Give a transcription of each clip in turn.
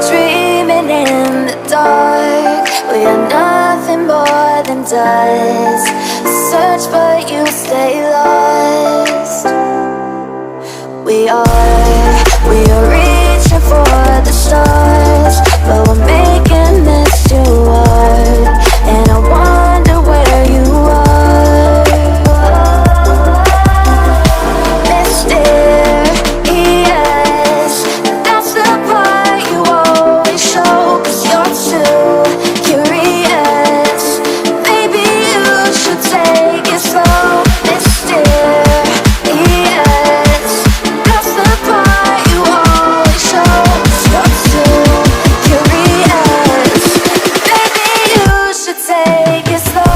dreaming in the dark. We are nothing more than dust. Search but you stay lost. We are reaching for the stars, but we're making this too hard. And I wonder where you are. Mysterious, that's the part you always show. 'Cause you're too curious. Maybe you should take it slow. Mysterious, that's the part you always show. 'Cause you're too curious. Maybe you should take it slow.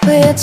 We're